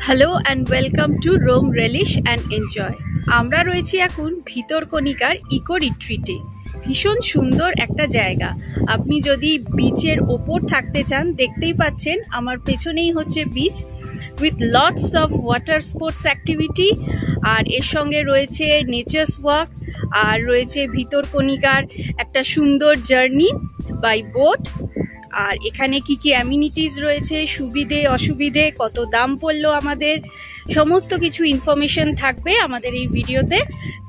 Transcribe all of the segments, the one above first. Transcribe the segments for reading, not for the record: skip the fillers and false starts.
Hello and welcome to roam relish and enjoy. আমরা রয়েছি এখন ভিতরকণিকার ইকো রিট্রিটে। ভীষণ সুন্দর একটা জায়গা। আপনি যদি বিচের ওপর থাকতে চান, দেখতেই পাচ্ছেন আমার পেছনেই হচ্ছে beach with lots of water sports activity, আর এর সঙ্গে রয়েছে নেচার্স ওয়াক, আর রয়েছে ভিতরকণিকার একটা সুন্দর জার্নি বাই বোট। আর এখানে কি কি অ্যামিনিটিস রয়েছে, সুবিধে অসুবিধে, কত দাম পড়লো আমাদের, সমস্ত কিছু ইনফরমেশন থাকবে আমাদের এই ভিডিওতে।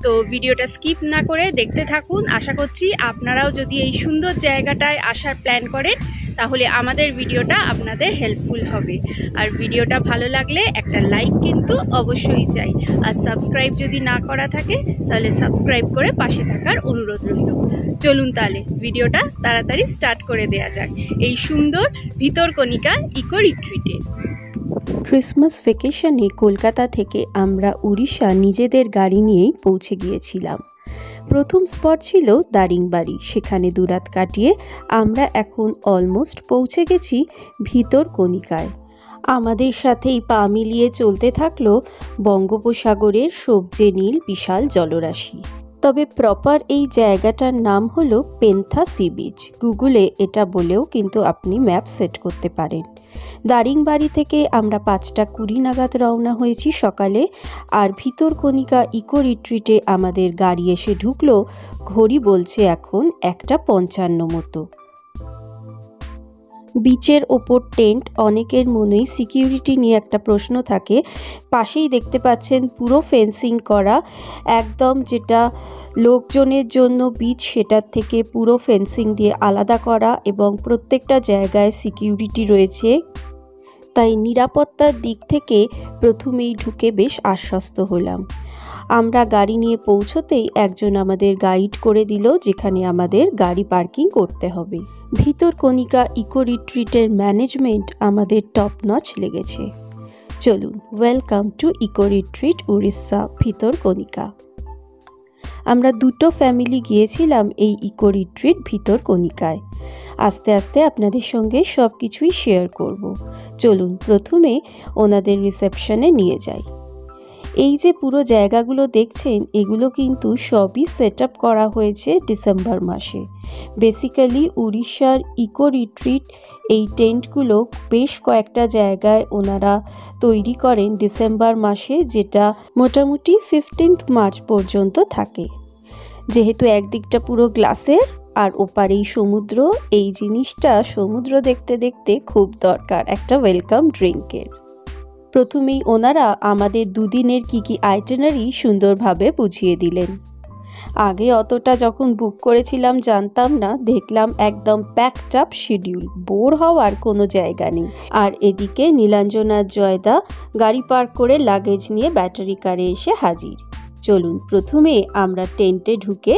তো ভিডিওটা স্কিপ না করে দেখতে থাকুন। আশা করছি আপনারাও যদি এই সুন্দর জায়গাটায় আসার প্ল্যান করেন তাহলে আমাদের ভিডিওটা আপনাদের হেল্পফুল হবে। আর ভিডিওটা ভালো লাগলে একটা লাইক কিন্তু অবশ্যই চাই। আর সাবস্ক্রাইব যদি না করা থাকে তাহলে সাবস্ক্রাইব করে পাশে থাকার অনুরোধ রইল। চলুন তাহলে ভিডিওটা তাড়াতাড়ি স্টার্ট করে দেয়া যাক এই সুন্দর ভিতরকণিকা ইকো রিট্রিটে। ক্রিসমাস ভ্যাকেশনে কলকাতা থেকে আমরা উড়িষ্যা নিজেদের গাড়ি নিয়েই পৌঁছে গিয়েছিলাম। প্রথম স্পট ছিল দারিংবাড়ি। সেখানে দুরাত কাটিয়ে আমরা এখন অলমোস্ট পৌঁছে গেছি ভিতরকণিকায়। আমাদের সাথেই পা মিলিয়ে চলতে থাকলো বঙ্গোপসাগরের সবজে নীল বিশাল জলরাশি। তবে প্রপার এই জায়গাটার নাম হলো পেন্থা সি বিচ। গুগলে এটা বলেও কিন্তু আপনি ম্যাপ সেট করতে পারেন। দারিংবাড়ি থেকে আমরা 5:20 নাগাদ রওনা হয়েছি সকালে। আর ভিতরকণিকা ইকো রিট্রিটে আমাদের গাড়ি এসে ঢুকলো, ঘড়ি বলছে এখন 1:55 মতো। বিচের ওপর টেন্ট, অনেকের মনেই সিকিউরিটি নিয়ে একটা প্রশ্ন থাকে। পাশেই দেখতে পাচ্ছেন পুরো ফেন্সিং করা, একদম যেটা লোকজনের জন্য বিচ সেটার থেকে পুরো ফেন্সিং দিয়ে আলাদা করা, এবং প্রত্যেকটা জায়গায় সিকিউরিটি রয়েছে। তাই নিরাপত্তার দিক থেকে প্রথমেই ঢুকে বেশ আশ্বস্ত হলাম। আমরা গাড়ি নিয়ে পৌঁছতেই একজন আমাদের গাইড করে দিল যেখানে আমাদের গাড়ি পার্কিং করতে হবে। ভিতরকণিকা ইকো রিট্রিটের ম্যানেজমেন্ট আমাদের টপ নচ লেগেছে। চলুন, welcome to eco retreat Orissa Bhitarkanika. আমরা 2 ফ্যামিলি গিয়েছিলাম এই ইকো রিট্রিট ভিতরকণিকায়। আস্তে আস্তে আপনাদের সঙ্গে সব কিছুই শেয়ার করব। চলুন প্রথমে ওনাদের রিসেপশনে নিয়ে যাই। এই যে পুরো জায়গাগুলো দেখছেন, এগুলো কিন্তু সবই সেট আপ করা হয়েছে ডিসেম্বর মাসে। বেসিক্যালি উড়িষ্যার ইকো রিট্রিট এই টেন্টগুলো বেশ কয়েকটা জায়গায় ওনারা তৈরি করেন ডিসেম্বর মাসে, যেটা মোটামুটি 15 মার্চ পর্যন্ত থাকে। যেহেতু একদিকটা পুরো গ্লাসের আর ওপারেই সমুদ্র, এই জিনিসটা সমুদ্র দেখতে দেখতে খুব দরকার একটা ওয়েলকাম ড্রিঙ্কের। প্রথমেই ওনারা আমাদের 2 দিনের কী কী আইটেনারি সুন্দরভাবে বুঝিয়ে দিলেন। আগে অতটা যখন বুক করেছিলাম জানতাম না, দেখলাম একদম প্যাকড আপ শিডিউল, বোর হওয়ার কোনো জায়গা নেই। আর এদিকে নীলাঞ্জনা জয়দা গাড়ি পার্ক করে লাগেজ নিয়ে ব্যাটারি কারে এসে হাজির। চলুন প্রথমে আমরা টেন্টে ঢুকে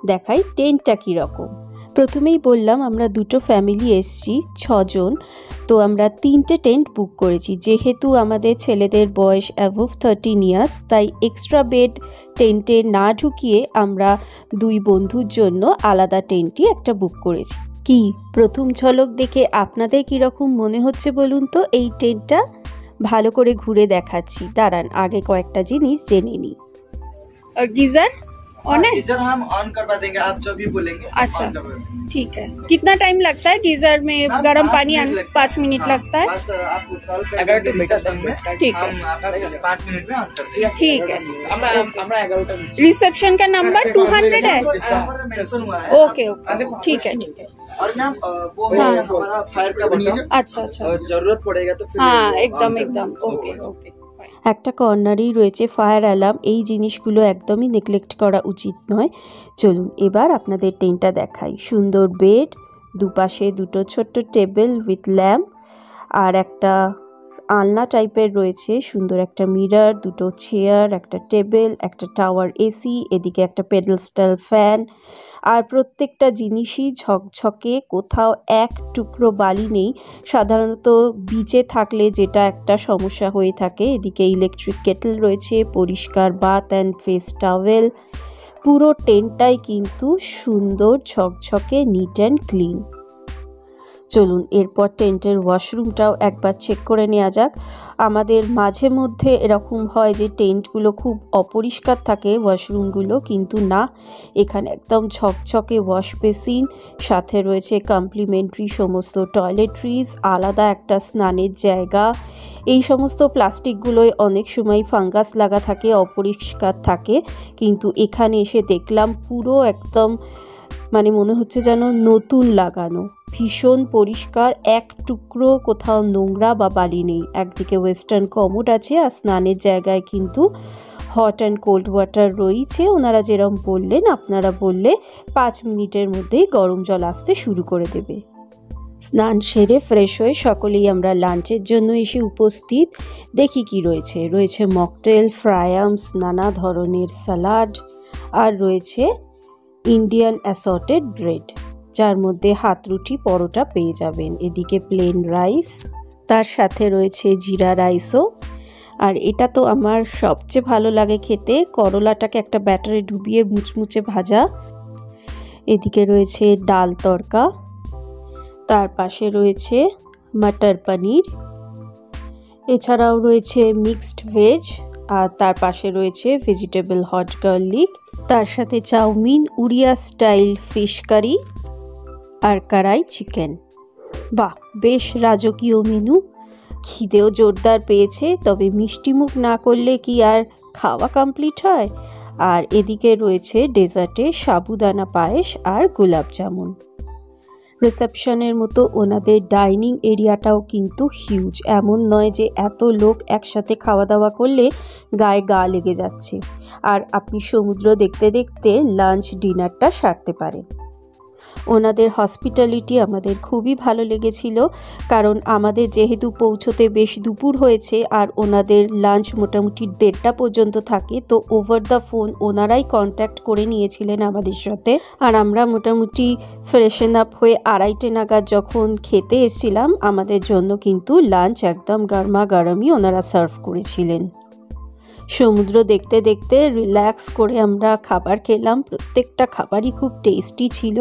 দেখাই টেন্টটা কীরকম। প্রথমেই বললাম আমরা 2 ফ্যামিলি এসছি, 6 জন। তো আমরা 3টে টেন্ট বুক করেছি। যেহেতু আমাদের ছেলেদের বয়স অ্যাবভ 13 ইয়ার্স, তাই এক্সট্রা বেড টেন্টে না ঢুকিয়ে আমরা 2 বন্ধুর জন্য আলাদা টেন্টই একটা বুক করেছি। কি প্রথম ঝলক দেখে আপনাদের কীরকম মনে হচ্ছে বলুন তো এই টেন্টটা? ভালো করে ঘুরে দেখাচ্ছি, দাঁড়ান আগে কয়েকটা জিনিস জেনে নিই। और गीजर ऑन है? गीजर हम ऑन करवा देंगे, आप जो भी बोलेंगे। अच्छा ठीक है। कितना टाइम लगता है गीजर में गर्म पानी आने? 5 मिनट लगता है। बस आप कॉल कर रिसेप्शन में, ठीक है, हम आपका 5 मिनट में ऑन कर देंगे। ठीक है। रिसेप्शन का नंबर 200 है। मेंशन हुआ है। ओके ओके, ठीक है ठीक है। और मैम वो है हमारा फायर का बटन। अच्छा अच्छा, जरूरत पड़ेगा तो फिर हाँ एकदम एकदम, ओके ओके। একটা কর্নারেই রয়েছে ফায়ার অ্যালার্ম। এই জিনিসগুলো একদমই নেগলেক্ট করা উচিত নয়। চলুন এবার আপনাদের টেন্টটা দেখাই। সুন্দর বেড, দুপাশে 2 ছোট্ট টেবিল উইথ ল্যাম্প, আর একটা আলনা টাইপের রয়েছে। সুন্দর একটা মিরর, 2 চেয়ার, একটা টেবিল, একটা টাওয়ার এসি, এদিকে একটা পেডেলস্টাল ফ্যান। আর প্রত্যেকটা জিনিসই ঝকঝকে, কোথাও এক টুকরো বালি নেই। সাধারণত বিচে থাকলে যেটা একটা সমস্যা হয়ে থাকে। এদিকে ইলেকট্রিক কেটল রয়েছে, পরিষ্কার বাথ অ্যান্ড ফেস টাওয়েল। পুরো টেন্টটাই কিন্তু সুন্দর ঝকঝকে, নিট অ্যান্ড ক্লিন। চলুন এরপর টেন্টের ওয়াশরুমটাও একবার চেক করে নেওয়া যাক। আমাদের মাঝে মধ্যে এরকম হয় যে টেন্টগুলো খুব অপরিষ্কার থাকে ওয়াশরুমগুলো, কিন্তু না, এখানে একদম ঝকঝকে ওয়াশ বেসিন, সাথে রয়েছে কমপ্লিমেন্টারি সমস্ত টয়লেট্রিজ, আলাদা একটা স্নানের জায়গা। এই সমস্ত প্লাস্টিকগুলোয় অনেক সময় ফাঙ্গাস লাগা থাকে, অপরিষ্কার থাকে, কিন্তু এখানে এসে দেখলাম পুরো একদম মানে মনে হচ্ছে যেন নতুন লাগানো, ভীষণ পরিষ্কার, এক টুকরো কোথাও নোংরা বা বালি নেই। একদিকে ওয়েস্টার্ন কমোড আছে, আর স্নানের জায়গায় কিন্তু হট অ্যান্ড কোল্ড ওয়াটার রয়েছে। ওনারা যেরকম বললেন, আপনারা বললে 5 মিনিটের মধ্যেই গরম জল আসতে শুরু করে দেবে। স্নান সেরে ফ্রেশ হয়ে সকলেই আমরা লাঞ্চের জন্য এসে উপস্থিত। দেখি কি রয়েছে। রয়েছে মকটেল, ফ্রায়ামস, নানা ধরনের সালাড, আর রয়েছে ইন্ডিয়ান অ্যাসর্টেড ব্রেড, যার মধ্যে হাত রুটি পরোটা পেয়ে যাবেন। এদিকে প্লেন রাইস, তার সাথে রয়েছে জিরা রাইসও। আর এটা তো আমার সবচেয়ে ভালো লাগে খেতে, করলাটাকে একটা ব্যাটারে ডুবিয়ে মুচমুচে ভাজা। এদিকে রয়েছে ডাল তড়কা, তার পাশে রয়েছে মটর পনির, এছাড়াও রয়েছে মিক্সড ভেজ, আর তার পাশে রয়েছে ভেজিটেবল হট গার্লিক, তার সাথে চাউমিন, উড়িয়া স্টাইল ফিশ কারি, আর কড়াই চিকেন। বাহ, বেশ রাজকীয় মেনু। খিদেও জোরদার পেয়েছে, তবে মিষ্টিমুখ না করলে কি আর খাওয়া কমপ্লিট হয়। আর এদিকে রয়েছে ডেজার্টে সাবুদানা পায়েস আর গোলাপ জামুন। রিসেপশনের মতো ওনাদের ডাইনিং এরিয়াটাও কিন্তু হিউজ, এমন নয় যে এত লোক একসাথে খাওয়া দাওয়া করলে গায়ে গা লেগে যাচ্ছে। আর আপনি সমুদ্র দেখতে দেখতে লাঞ্চ ডিনারটা সারতে পারেন। ওনাদের হসপিটালিটি আমাদের খুবই ভালো লেগেছিল, কারণ আমাদের যেহেতু পৌঁছতে বেশ দুপুর হয়েছে আর ওনাদের লাঞ্চ মোটামুটি 1:30 পর্যন্ত থাকে, তো ওভার দ্য ফোন ওনারাই কন্ট্যাক্ট করে নিয়েছিলেন আমাদের সাথে। আর আমরা মোটামুটি ফ্রেশন আপ হয়ে 2:30 নাগাদ যখন খেতে এসেছিলাম, আমাদের জন্য কিন্তু লাঞ্চ একদম গরমা গরমই ওনারা সার্ভ করেছিলেন। সমুদ্র দেখতে দেখতে রিল্যাক্স করে আমরা খাবার খেলাম। প্রত্যেকটা খাবারই খুব টেস্টি ছিল।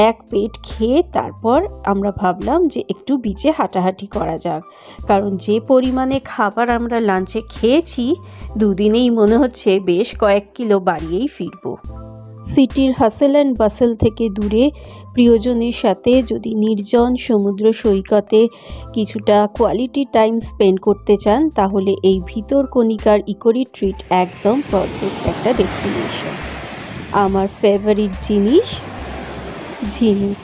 এক পেট খেয়ে তারপর আমরা ভাবলাম যে একটু বিচে হাঁটাহাঁটি করা যাক, কারণ যে পরিমাণে খাবার আমরা লাঞ্চে খেয়েছি, দুদিনেই মনে হচ্ছে বেশ কয়েক কিলো বাড়িয়েই ফিরবো। সিটির হাসেল অ্যান্ড বাসেল থেকে দূরে প্রিয়জনের সাথে যদি নির্জন সমুদ্র সৈকতে কিছুটা কোয়ালিটি টাইম স্পেন্ড করতে চান, তাহলে এই ভিতরকণিকার ইকো রিট্রিট একদম পারফেক্ট একটা ডেস্টিনেশন। আমার ফেভারিট জিনিস ঝিনুক।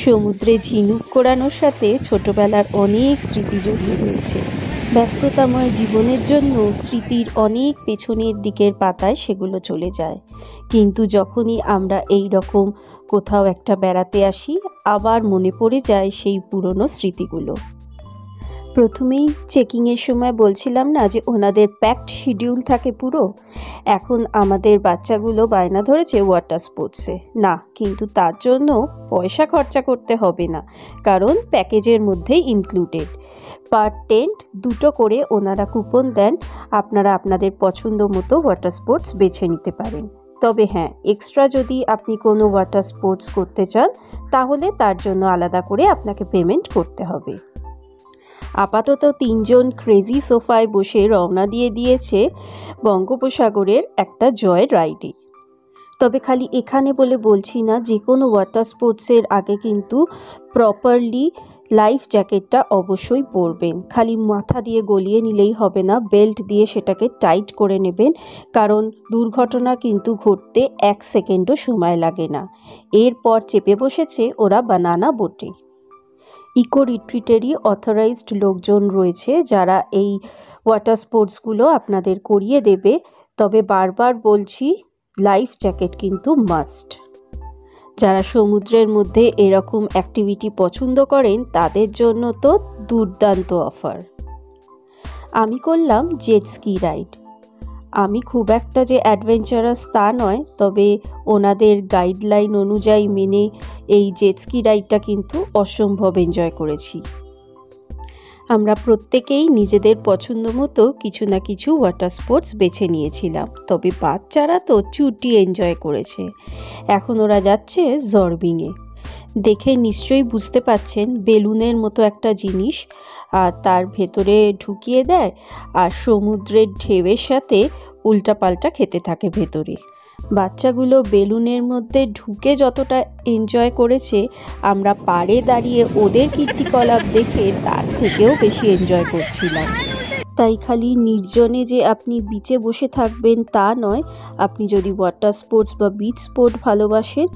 সমুদ্রে ঝিনুক কোড়ানোর সাথে ছোটবেলার অনেক স্মৃতি জড়িয়ে রয়েছে। ব্যস্ততাময় জীবনের জন্য স্মৃতির অনেক পেছনের দিকের পাতায় সেগুলো চলে যায়, কিন্তু যখনই আমরা এই রকম কোথাও একটা বেড়াতে আসি, আবার মনে পড়ে যায় সেই পুরনো স্মৃতিগুলো। প্রথমেই চেকিংয়ের সময় বলছিলাম না যে ওনাদের প্যাকড শিডিউল থাকে পুরো। এখন আমাদের বাচ্চাগুলো বায়না ধরেছে ওয়াটার স্পোর্টসে, না, কিন্তু তার জন্য পয়সা খরচা করতে হবে না, কারণ প্যাকেজের মধ্যেই ইনক্লুডেড। পার টেন্ট 2টো করে ওনারা কুপন দেন, আপনারা আপনাদের পছন্দ মতো ওয়াটার স্পোর্টস বেছে নিতে পারেন। তবে হ্যাঁ, এক্সট্রা যদি আপনি কোনো ওয়াটার স্পোর্টস করতে চান, তাহলে তার জন্য আলাদা করে আপনাকে পেমেন্ট করতে হবে। আপাতত 3 জন ক্রেজি সোফায় বসে রওনা দিয়ে দিয়েছে বঙ্গোপসাগরের একটা জয় রাইডে। তবে খালি এখানে বলে বলছি না, যে কোনো ওয়াটার স্পোর্টসের আগে কিন্তু প্রপারলি লাইফ জ্যাকেটটা অবশ্যই পরবেন। খালি মাথা দিয়ে গলিয়ে নিলেই হবে না, বেল্ট দিয়ে সেটাকে টাইট করে নেবেন, কারণ দুর্ঘটনা কিন্তু ঘটতে 1 সেকেন্ডও সময় লাগে না। এরপর চেপে বসেছে ওরা বানানা বোটে। ইকো রিট্রিটেরই অথরাইজড লোকজন রয়েছে যারা এই ওয়াটার স্পোর্টসগুলো আপনাদের করিয়ে দেবে। তবে বারবার বলছি, লাইফ জ্যাকেট কিন্তু মাস্ট। যারা সমুদ্রের মধ্যে এরকম অ্যাক্টিভিটি পছন্দ করেন, তাদের জন্য তো দুর্দান্ত অফার। আমি করলাম জেট স্কি রাইড। আমি খুব একটা যে অ্যাডভেঞ্চারাস তা নয়, তবে ওনাদের গাইডলাইন অনুযায়ী মেনে এই জেট স্কি রাইডটা কিন্তু অসম্ভব এনজয় করেছি। আমরা প্রত্যেকেই নিজেদের পছন্দ মতো কিছু না কিছু ওয়াটার স্পোর্টস বেছে নিয়েছিলাম, তবে বাচ্চারা তো চুটি এনজয় করেছে। এখন ওরা যাচ্ছে জর্বিংয়ে। দেখে নিশ্চয়ই বুঝতে পাচ্ছেন বেলুনের মতো একটা জিনিস, আর তার ভেতরে ঢুকিয়ে দেয় আর সমুদ্রের ঢেউয়ের সাথে উল্টাপাল্টা খেতে থাকে ভেতরে। বাচ্চাগুলো বেলুনের মধ্যে ঢুকে যতটা এনজয় করেছে, আমরা পাড়ে দাঁড়িয়ে ওদের কীর্তিকলাপ দেখে তার থেকেও বেশি এনজয় করছিলাম। তাই খালি নির্জনে যে আপনি বিচে বসে থাকবেন তা নয়, আপনি যদি ওয়াটার স্পোর্টস বা বিচ স্পোর্ট ভালোবাসেন,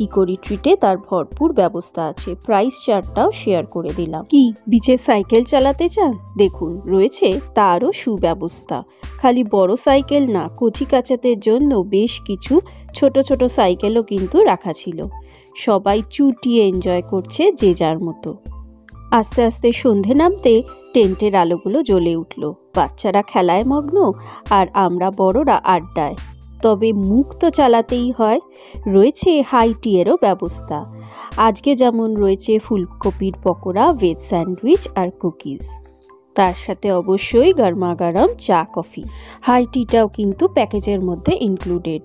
ইকো রিট্রিটে তার ভরপুর ব্যবস্থা আছে। প্রাইস চার্টটাও শেয়ার করে দিলাম। কি বিচে সাইকেল চালাতে চান? দেখুন রয়েছে তারও সুব্যবস্থা। খালি বড় সাইকেল না, কচি কাচাদের জন্য বেশ কিছু ছোট ছোট সাইকেলও কিন্তু রাখা ছিল। সবাই চুটিয়ে এনজয় করছে যে যার মতো। আস্তে আস্তে সন্ধে নামতে টেন্টের আলোগুলো জ্বলে উঠল। বাচ্চারা খেলায় মগ্ন আর আমরা বড়রা আড্ডায়। তবে মুখ তো চালাতেই হয়। রয়েছে হাই টিয়েরও ব্যবস্থা। আজকে যেমন রয়েছে ফুলকপির পকোড়া, ভেজ স্যান্ডউইচ আর কুকিজ, তার সাথে অবশ্যই গরমাগরম চা কফি। হাই টিটাও কিন্তু প্যাকেজের মধ্যে ইনক্লুডেড।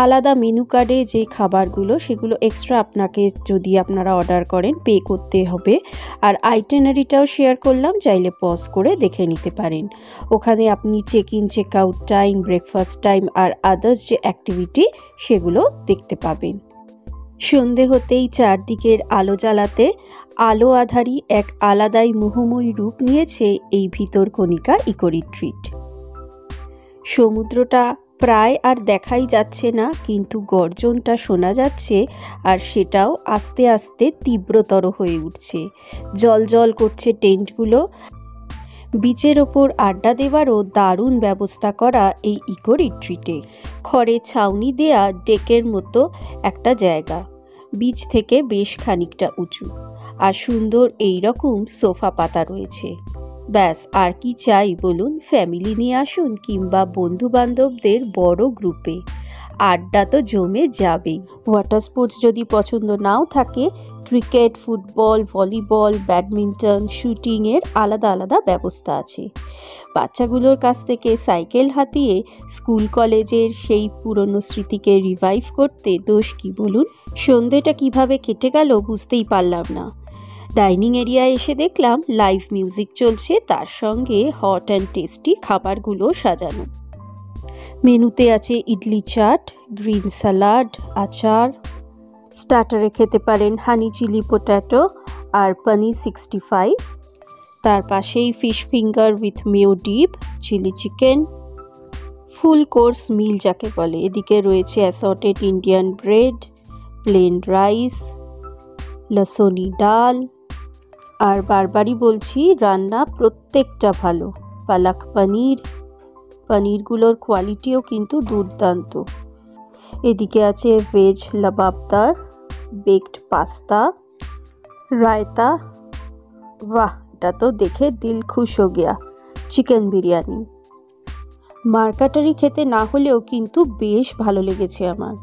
আলাদা মেনু কার্ডে যে খাবারগুলো সেগুলো এক্সট্রা আপনাকে যদি আপনারা অর্ডার করেন পে করতে হবে। আর আইটেনারিটাও শেয়ার করলাম, চাইলে পজ করে দেখে নিতে পারেন। ওখানে আপনি check in check out time, breakfast time আর আদার্স যে অ্যাক্টিভিটি সেগুলো দেখতে পাবেন। সন্ধে হতেই চারদিকের আলো জ্বালাতে আলো আধারী এক আলাদাই মোহময়ী রূপ নিয়েছে এই ভিতরকণিকা ইকো রিট্রিট। সমুদ্রটা প্রায় আর দেখাই যাচ্ছে না, কিন্তু গর্জনটা শোনা যাচ্ছে, আর সেটাও আস্তে আস্তে তীব্রতর হয়ে উঠছে। জল জল করছে টেন্টগুলো। বিচের ওপর আড্ডা দেওয়ারও দারুণ ব্যবস্থা করা এই ইকো রিট্রিটে। খড়ে ছাউনি দেয়া ডেকের মতো একটা জায়গা, বিচ থেকে বেশ খানিকটা উঁচু, আর সুন্দর এই রকম সোফা পাতা রয়েছে। ব্যাস আর কি চাই বলুন? ফ্যামিলি নিয়ে আসুন কিংবা বন্ধু বান্ধবদের বড় গ্রুপে, আড্ডা তো জমে যাবেই। ওয়াটার স্পোর্টস যদি পছন্দ নাও থাকে, ক্রিকেট, ফুটবল, ভলিবল, ব্যাডমিন্টন, শুটিংয়ের আলাদা আলাদা ব্যবস্থা আছে। বাচ্চাগুলোর কাছ থেকে সাইকেল হাতিয়ে স্কুল কলেজের সেই পুরনো স্মৃতিকে রিভাইভ করতে দোষ কি বলুন? সন্ধেটা কিভাবে কেটে গেল বুঝতেই পারলাম না। ডাইনিং এরিয়ায় এসে দেখলাম লাইভ মিউজিক চলছে, তার সঙ্গে হট অ্যান্ড টেস্টি খাবারগুলো সাজানো। মেনুতে আছে ইডলি, চাট, গ্রিন স্যালাড, আচার। স্টার্টারে খেতে পারেন হানি চিলি পটেটো আর পনির 65। তার পাশেই fish finger with mayo dip, chilli chicken, full course meal যাকে বলে। এদিকে রয়েছে assorted Indian bread, plain rice, lasooni dal, আর বারবারই বলছি রান্না প্রত্যেকটা ভালো। পালক পনির, পনিরগুলোর কোয়ালিটিও কিন্তু দুর্দান্ত। এদিকে আছে veg lababdar, baked pasta, raita, বাহ এটা তো দেখে দিল খুশ হো গিয়া, চিকেন বিরিয়ানি। মার্কাটারি খেতে না হলেও কিন্তু বেশ ভালো লেগেছে আমার।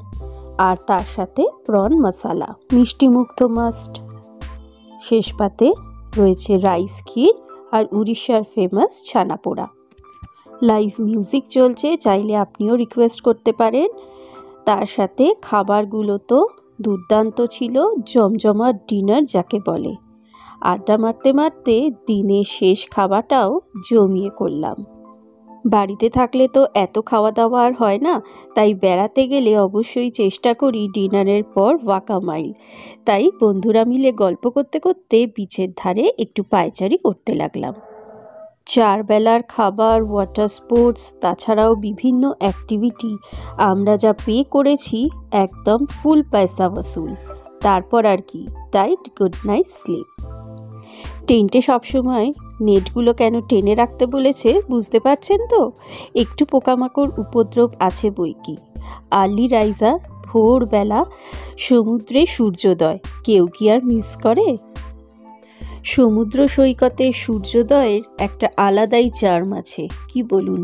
আর তার সাথে প্রন মশালা, মিষ্টি মুখ তো মাস্ট। শেষ পাতে রয়েছে রাইস ক্ষীর আর উড়িষ্যার ফেমাস ছানা পোড়া। লাইভ মিউজিক চলছে, চাইলে আপনিও রিকোয়েস্ট করতে পারেন। তার সাথে খাবারগুলো তো দুর্দান্ত ছিল, জমজমাট ডিনার যাকে বলে। আড্ডা মারতে মারতে দিনের শেষ খাওয়াটাও জমিয়ে করলাম। বাড়িতে থাকলে তো এত খাওয়া দাওয়া আর হয় না, তাই বেড়াতে গেলে অবশ্যই চেষ্টা করি ডিনারের পর ওয়াকা মাইল। তাই বন্ধুরা মিলে গল্প করতে করতে বিচের ধারে একটু পায়চারি করতে লাগলাম। 4 বেলার খাবার, ওয়াটার স্পোর্টস, তাছাড়াও বিভিন্ন অ্যাক্টিভিটি, আমরা যা পে করেছি একদম ফুল পয়সা ওসুল। তারপর আর কি, টাইট গুড নাইট স্লিপ। টেন্টে সবসময় নেটগুলো কেন টেনে রাখতে বলেছে বুঝতে পারছেন তো? একটু পোকামাকড় উপদ্রব আছে বই কি। আর্লি রাইজার, ভোরবেলা সমুদ্রে সূর্যোদয়, কেউ কি আর মিস করে? সমুদ্র সৈকতে সূর্যোদয়ের একটা আলাদাই চার্ম আছে, কি বলুন?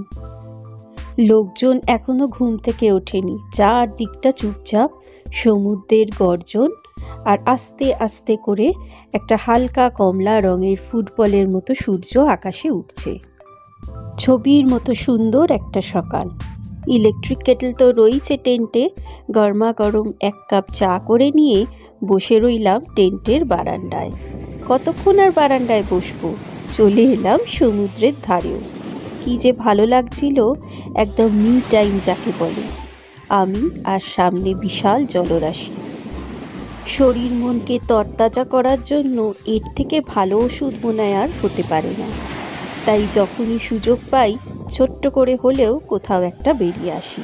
লোকজন এখনো ঘুম থেকে ওঠেনি, চারদিকটা চুপচাপ, সমুদ্রের গর্জন, আর আস্তে আস্তে করে একটা হালকা কমলা রঙের ফুটবলের মতো সূর্য আকাশে উঠছে। ছবির মতো সুন্দর একটা সকাল। ইলেকট্রিক কেটল তো রয়েছে টেন্টে। গরমা গরম 1 কাপ চা করে নিয়ে বসে রইলাম টেন্টের বারান্দায়। কতক্ষণ আর বারান্দায় বসবো, চলে এলাম সমুদ্রের ধারেও। কি যে ভালো লাগছিল, একদম মি টাইম যাকে বলে। আমি আর সামনে বিশাল জলরাশি। শরীর মনকে তরতাজা করার জন্য এর থেকে ভালো ওষুধ মনে হয় আর হতে পারে না। তাই যখনই সুযোগ পাই ছোট্ট করে হলেও কোথাও একটা বেরিয়ে আসি।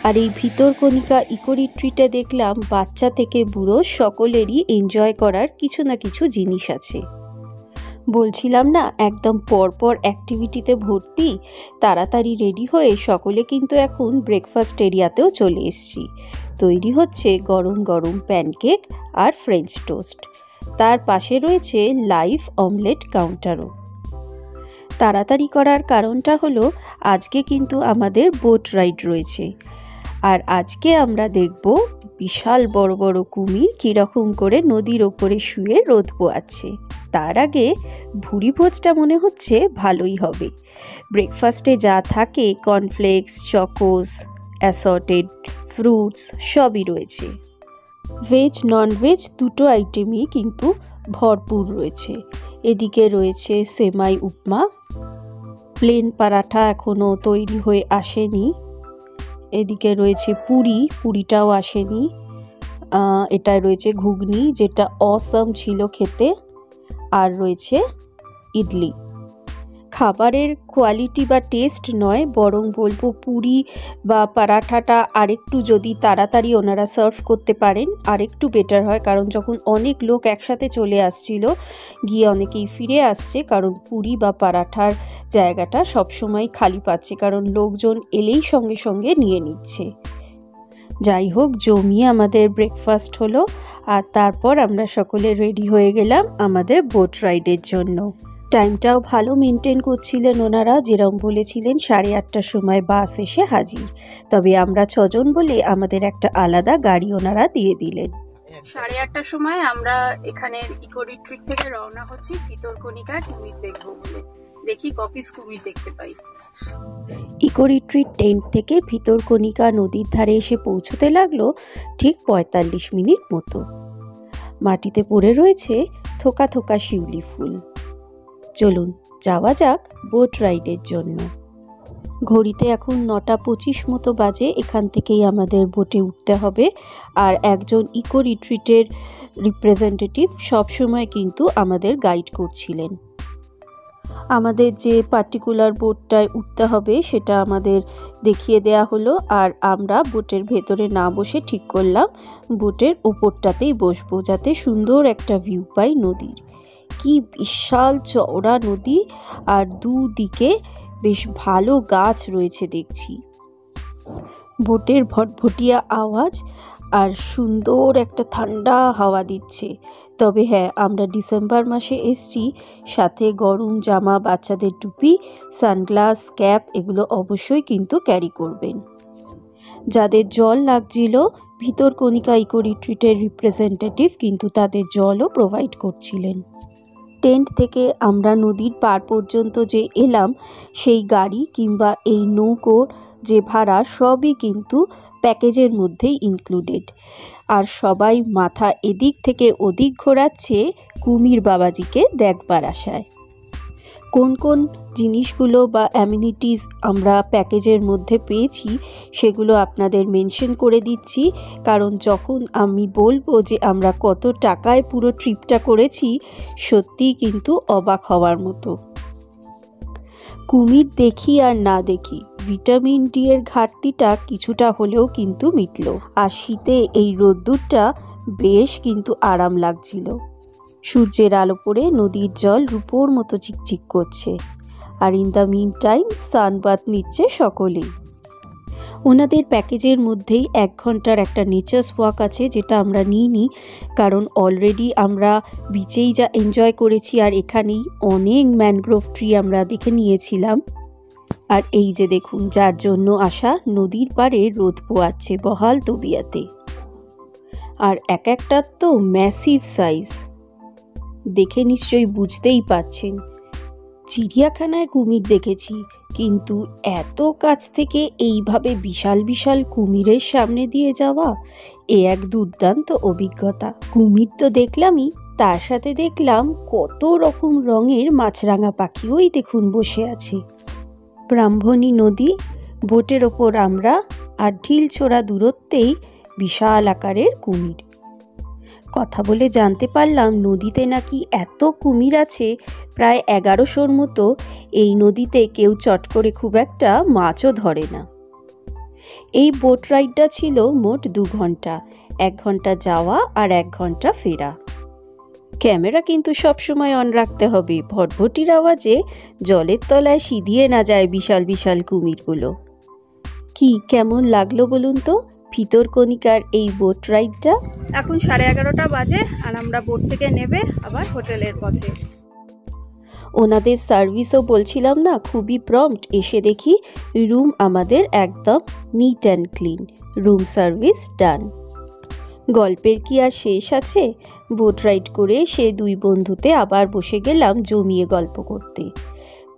আর এই ভিতরকণিকা ইকো রিট্রিটে দেখলাম বাচ্চা থেকে বুড়ো সকলেরই এনজয় করার কিছু না কিছু জিনিস আছে। বলছিলাম না একদম পরপর অ্যাক্টিভিটিতে ভর্তি। তাড়াতাড়ি রেডি হয়ে সকলে কিন্তু এখন ব্রেকফাস্ট এরিয়াতেও চলে এসেছি। তৈরি হচ্ছে গরম গরম প্যানকেক আর ফ্রেঞ্চ টোস্ট। তার পাশে রয়েছে লাইভ অমলেট কাউন্টারও। তাড়াতাড়ি করার কারণটা হলো আজকে কিন্তু আমাদের বোট রাইড রয়েছে। আর আজকে আমরা দেখব বিশাল বড় বড় কুমির কীরকম করে নদীর ওপরে শুয়ে রোদ পোয়াচ্ছে। তার আগে ভুরি ভোজটা মনে হচ্ছে ভালোই হবে। ব্রেকফাস্টে যা থাকে কর্নফ্লেক্স, চকোস, অ্যাসর্টেড ফ্রুটস সবই রয়েছে। ভেজ ননভেজ দুটো আইটেমই কিন্তু ভরপুর রয়েছে। এদিকে রয়েছে সেমাই উপমা, প্লেন পরাঠা এখনও তৈরি হয়ে আসেনি। এদিকে রয়েছে পুরিটাও আসেনি। এটায় রয়েছে ঘুগনি, যেটা অসাম ছিল খেতে। আর রয়েছে ইডলি। খাবারের কোয়ালিটি বা টেস্ট নয়, বরং বলবো পুরি বা পরাঠাটা আরেকটু যদি তাড়াতাড়ি ওনারা সার্ভ করতে পারেন আরেকটু বেটার হয়। কারণ যখন অনেক লোক একসাথে চলে আসছিল, গিয়ে অনেকেই ফিরে আসছে, কারণ পুরি বা পরাঠার জায়গাটা সবসময় খালি পাচ্ছে, কারণ লোকজন এলেই সঙ্গে সঙ্গে নিয়ে নিচ্ছে। যাই হোক, জমিয়ে আমাদের ব্রেকফাস্ট হলো আর তারপর আমরা সকলে রেডি হয়ে গেলাম আমাদের বোট রাইডের জন্য। টাইমটাও ভালো মেনটেন করছিলেন ওনারা, যেরকম বলেছিলেন 8:30টার সময় বাস এসে হাজির। তবে আমরা 6 জন বলে আমাদের একটা আলাদা গাড়ি ওনারা দিয়ে দিলেন। 8:30টার সময় আমরা এখানের ইকো রিট্রিট থেকে রওনা হচ্ছি ভিতরকণিকায় কুমির দেখবো বলে। দেখি কপিস কুমির দেখতে পাই। ইকো রিট্রিট টেন্ট থেকে ভিতরকণিকা নদীর ধারে এসে পৌঁছতে লাগলো ঠিক 45 মিনিট মতো। মাটিতে পড়ে রয়েছে থোকা থোকা শিউলি ফুল। চলুন যাওয়া যাক বোট রাইডের জন্য। ঘড়িতে এখন 9:25 মতো বাজে। এখান থেকেই আমাদের বোটে উঠতে হবে। আর একজন ইকো রিট্রিটের রিপ্রেজেন্টেটিভ সবসময় কিন্তু আমাদের গাইড করছিলেন। আমাদের যে পার্টিকুলার বোটটায় উঠতে হবে সেটা আমাদের দেখিয়ে দেয়া হলো। আর আমরা বোটের ভেতরে না বসে ঠিক করলাম বোটের ওপরটাতেই বসবো, যাতে সুন্দর একটা ভিউ পাই নদীর। কি বিশাল চওড়া নদী, আর দুদিকে বেশ ভালো গাছ রয়েছে দেখছি। বোটের ভটভটিয়া আওয়াজ আর সুন্দর একটা ঠান্ডা হাওয়া দিচ্ছে। তবে হ্যাঁ, আমরা ডিসেম্বর মাসে এসছি, সাথে গরম জামা, বাচ্চাদের টুপি, সানগ্লাস, ক্যাপ এগুলো অবশ্যই কিন্তু ক্যারি করবেন। যাদের জল লাগছিল, ভিতরকণিকা ইকো রিট্রিটের রিপ্রেজেন্টেটিভ কিন্তু তাদের জলও প্রোভাইড করছিলেন। টেন্ট থেকে আমরা নদীর পার পর্যন্ত যে এলাম, সেই গাড়ি কিংবা এই নৌকোর যে ভাড়া সবই কিন্তু প্যাকেজের মধ্যেই ইনক্লুডেড। আর সবাই মাথা এদিক থেকে ওদিক ঘোরাচ্ছে কুমির বাবাজিকে দেখবার আশায়। কোন কোন জিনিসগুলো বা অ্যামিনিটিস আমরা প্যাকেজের মধ্যে পেয়েছি সেগুলো আপনাদের মেনশন করে দিচ্ছি, কারণ যখন আমি বলবো যে আমরা কত টাকায় পুরো ট্রিপটা করেছি, সত্যিই কিন্তু অবাক হওয়ার মতো। কুমির দেখি আর না দেখি, ভিটামিন ডি এর ঘাটতিটা কিছুটা হলেও কিন্তু মিটল। আর শীতে এই রোদ্দুরটা বেশ কিন্তু আরাম লাগছিল। সূর্যের আলো পড়ে নদীর জল রূপোর মতো চিকচিক করছে। আর in the meantime sunbath নিচ্ছে সকলেই। ওনাদের প্যাকেজের মধ্যেই 1 ঘন্টার একটা নেচার্স ওয়াক আছে, যেটা আমরা নিইনি, কারণ অলরেডি আমরা বিচেই যা এনজয় করেছি আর এখানেই অনেক ম্যানগ্রোভ ট্রি আমরা দেখে নিয়েছিলাম। আর এই যে দেখুন, যার জন্য আসা নদীর পাড়ে রোদ পোয়াচ্ছে বহাল তবিয়াতে। আর এক একটা তো ম্যাসিভ সাইজ, দেখে নিশ্চয়ই বুঝতেই পারছেন। চিড়িয়াখানায় কুমির দেখেছি, কিন্তু এত কাছ থেকে এইভাবে বিশাল বিশাল কুমিরের সামনে দিয়ে যাওয়া এ এক দুর্দান্ত অভিজ্ঞতা। কুমির তো দেখলামই, তার সাথে দেখলাম কত রকম রঙের মাছরাঙা পাখিওই দেখুন বসে আছে। ব্রাহ্মণী নদী, বোটের ওপর আমরা, আর ঢিল ছোড়া দূরত্বেই বিশাল আকারের কুমির। কথা বলে জানতে পারলাম নদীতে নাকি এত কুমির আছে, প্রায় 1100-র মতো। এই নদীতে কেউ চট করে খুব একটা মাছও ধরে না। এই বোট রাইডটা ছিল মোট 2 ঘন্টা, 1 ঘন্টা যাওয়া আর 1 ঘন্টা ফেরা। ক্যামেরা কিন্তু সবসময় অন রাখতে হবে, ভটভটির আওয়াজে জলের তলায় সিধিয়ে না যায় বিশাল বিশাল কুমিরগুলো। কি কেমন লাগলো বলুন তো ভিতরকণিকার এই বোট রাইডটা? এখন 11:30 বাজে আর আমরা বোট থেকে নেবে আবার হোটেলের পথে। ওনাদের সার্ভিসও বলছিলাম না খুবই প্রম্পট। এসে দেখি রুম আমাদের একদম neat and clean, room service done. গল্পের কি আর শেষ আছে? বোট রাইড করে সে 2 বন্ধুতে আবার বসে গেলাম জমিয়ে গল্প করতে।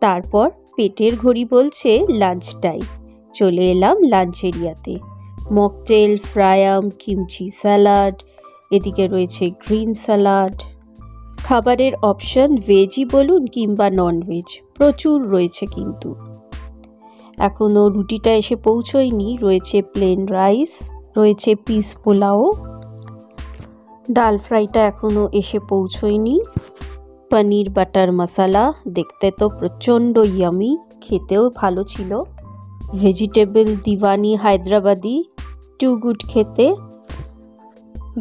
তারপর পেটের ঘড়ি বলছে লাঞ্চ টাইম, চলে এলাম লাঞ্চ এরিয়াতে। মকটেল, ফ্রায়াম, কিমচি স্যালাড, এদিকে রয়েছে গ্রিন স্যালাড। খাবারের অপশন ভেজই বলুন কিংবা ননভেজ প্রচুর রয়েছে, কিন্তু এখনও রুটিটা এসে পৌঁছয়নি। রয়েছে প্লেন রাইস, রয়েছে পিস পোলাও, ডাল ফ্রাইটা এখনও এসে পৌঁছয়নি। পনির বাটার মশালা দেখতে তো প্রচণ্ড ইয়ামি, খেতেও ভালো ছিল। ভেজিটেবল দিওয়ানি হায়দ্রাবাদি, টু গুড খেতে।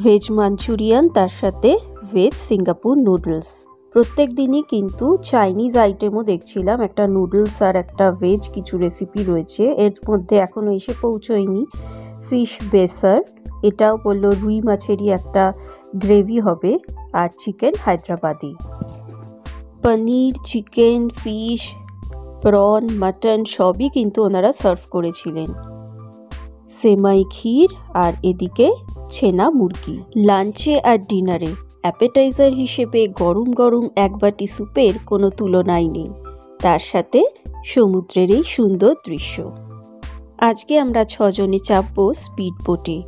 ভেজ মাঞ্চুরিয়ান, তার সাথে ভেজ সিঙ্গাপুর নুডলস। প্রত্যেক দিনই কিন্তু চাইনিজ আইটেমও দেখছিলাম, একটা নুডলস আর একটা ভেজ কিছু রেসিপি রয়েছে। এর মধ্যে এখনও এসে পৌঁছয়নি ফিশ বেসার, এটাও বললো রুই মাছেরই একটা গ্রেভি হবে, আর চিকেন হায়দ্রাবাদি। পনির, চিকেন, ফিশ, প্রন, মাটন সবই কিন্তু ওনারা সার্ভ করেছিলেন। সেমাই ক্ষীর আর এদিকে ছেনা মুরগি। লাঞ্চে আর ডিনারে অ্যাপেটাইজার হিসেবে গরম গরম 1 বাটি স্যুপের কোনো তুলনাই নেই, তার সাথে সমুদ্রের এই সুন্দর দৃশ্য। আজকে আমরা 6 জনে চাপবো স্পিড বোটে।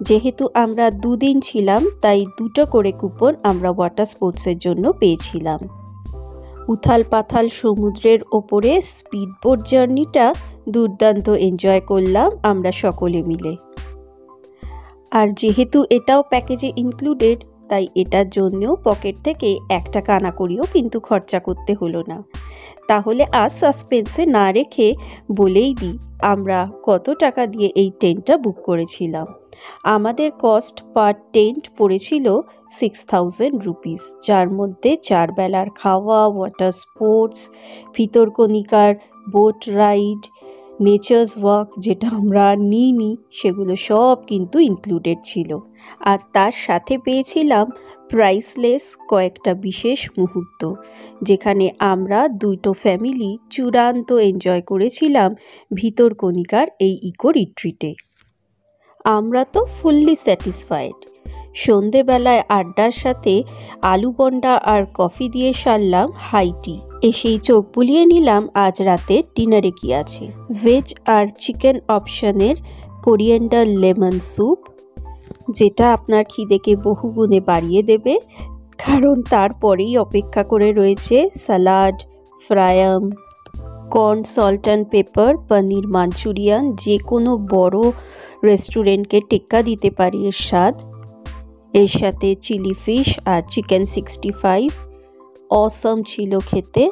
যেহেতু আমরা 2 দিন ছিলাম, তাই 2টো করে কুপন আমরা ওয়াটার স্পোর্টসের জন্য পেয়েছিলাম। উথাল পাথাল সমুদ্রের ওপরে স্পিড বোট জার্নিটা দুর্দান্ত এনজয় করলাম আমরা সকলে মিলে। আর যেহেতু এটাও প্যাকেজে ইনক্লুডেড, তাই এটার জন্যও পকেট থেকে 1 টাকা আনা করিও কিন্তু খরচা করতে হলো না। তাহলে আজ সাসপেন্সে না রেখে বলেই দিই আমরা কত টাকা দিয়ে এই টেন্টটা বুক করেছিলাম। আমাদের কস্ট পার টেন্ট পড়েছিল 6000 রুপিস, যার মধ্যে 4 বেলার খাওয়া, ওয়াটার স্পোর্টস, ভিতরকণিকার বোট রাইড, নেচার্স ওয়াক যেটা আমরা নিইনি সেগুলো সব কিন্তু ইনক্লুডেড ছিল। আর তার সাথে পেয়েছিলাম প্রাইসলেস কয়েকটা বিশেষ মুহূর্ত, যেখানে আমরা 2টো ফ্যামিলি চূড়ান্ত এনজয় করেছিলাম ভিতরকণিকার এই ইকো রিট্রিটে। আমরা তো ফুললি স্যাটিসফাইড। সন্ধেবেলায় আড্ডার সাথে আলু বন্ডা আর কফি দিয়ে সারলাম হাই টি। এসেই চোখ বুলিয়ে নিলাম আজ রাতে ডিনারে কি আছে। ভেজ আর চিকেন অপশনের কোরিয়েন্ডার লেমন স্যুপ, যেটা আপনার খিদেকে বহুগুণে বাড়িয়ে দেবে, কারণ তারপরেই অপেক্ষা করে রয়েছে salad, fryums, corn salt and pepper, paneer manchurian, যে কোনো বড় রেস্টুরেন্টকে টেক্কা দিতে পারি এর স্বাদ। এর সাথে চিলি ফিশ আর চিকেন 65 অসম ছিল খেতে।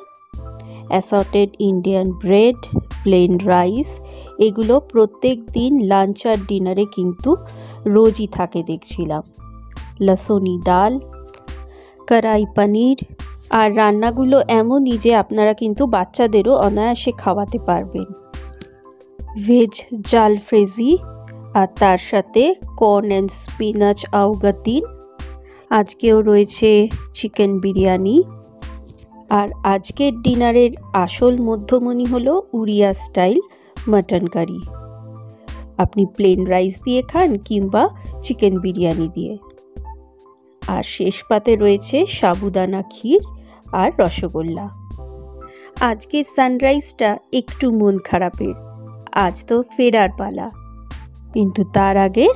Assorted Indian bread, plain rice, এগুলো প্রত্যেক দিন লাঞ্চ আর ডিনারে কিন্তু রোজই থাকে দেখছিলাম। লসুনি ডাল, কড়াই পনির, আর রান্নাগুলো এমনই যে আপনারা কিন্তু বাচ্চাদেরও অনায়াসে খাওয়াতে পারবেন। ভেজ জাল ফ্রেজি, আর তার সাথে কর্ন অ্যান্ড স্পিনাচ আউগাতিন। আজকেও রয়েছে চিকেন বিরিয়ানি। আর আজকের ডিনারের আসল মধ্যমণি হলো উড়িয়া স্টাইল মাটন কারি। আপনি প্লেন রাইস দিয়ে খান কিংবা চিকেন বিরিয়ানি দিয়ে। আর শেষ পাতে রয়েছে সাবুদানা ক্ষীর আর রসগোল্লা। আজকে সানরাইজটা একটু মন খারাপের, আজ তো ফেরার পালা, কিন্তু তার আগে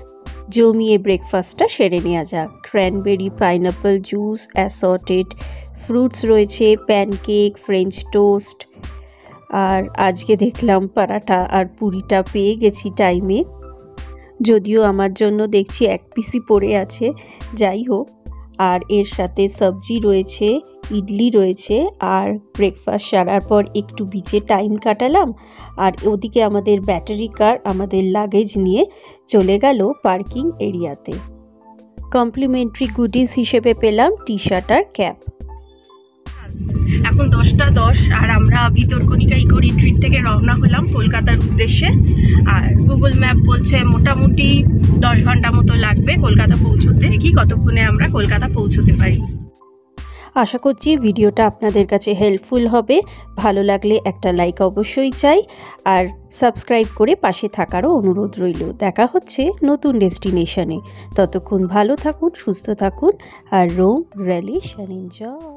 জমিয়ে ব্রেকফাস্টটা সেরে নেওয়া যাক। Cranberry, pineapple juice, assorted fruits রয়েছে, প্যানকেক, ফ্রেঞ্চ টোস্ট, আর আজকে দেখলাম পরাঠা আর পুরিটা পেয়ে গেছি টাইমে, যদিও আমার জন্য দেখছি এক পিসই পড়ে আছে, যাই হোক। আর এর সাথে সবজি রয়েছে, ইডলি রয়েছে, আর ব্রেকফাস্ট সারার পর একটু বিচে টাইম কাটালাম। আর ওদিকে আমাদের ব্যাটারি কার আমাদের লাগেজ নিয়ে চলে গেল পার্কিং এরিয়াতে। কমপ্লিমেন্টারি গুডিজ হিসেবে পেলাম টি শার্ট আর ক্যাপ। এখন 10টা 10 আর আমরা ভিতরকণিকা ইকো রিট্রিট থেকে রওনা হলাম কলকাতার উদ্দেশ্যে। আর গুগল ম্যাপ বলছে মোটামুটি 10 ঘন্টা মতো লাগবে কলকাতা পৌঁছতে। দেখি কতক্ষণে আমরা কলকাতা পৌঁছতে পারি। আশা করছি ভিডিওটা আপনাদের কাছে হেল্পফুল হবে। ভালো লাগলে একটা লাইক অবশ্যই চাই, আর সাবস্ক্রাইব করে পাশে থাকারও অনুরোধ রইল। দেখা হচ্ছে নতুন ডেস্টিনেশনে। ততক্ষণ ভালো থাকুন, সুস্থ থাকুন, আর রোম রেলিশ অ্যান্ড এনজয়।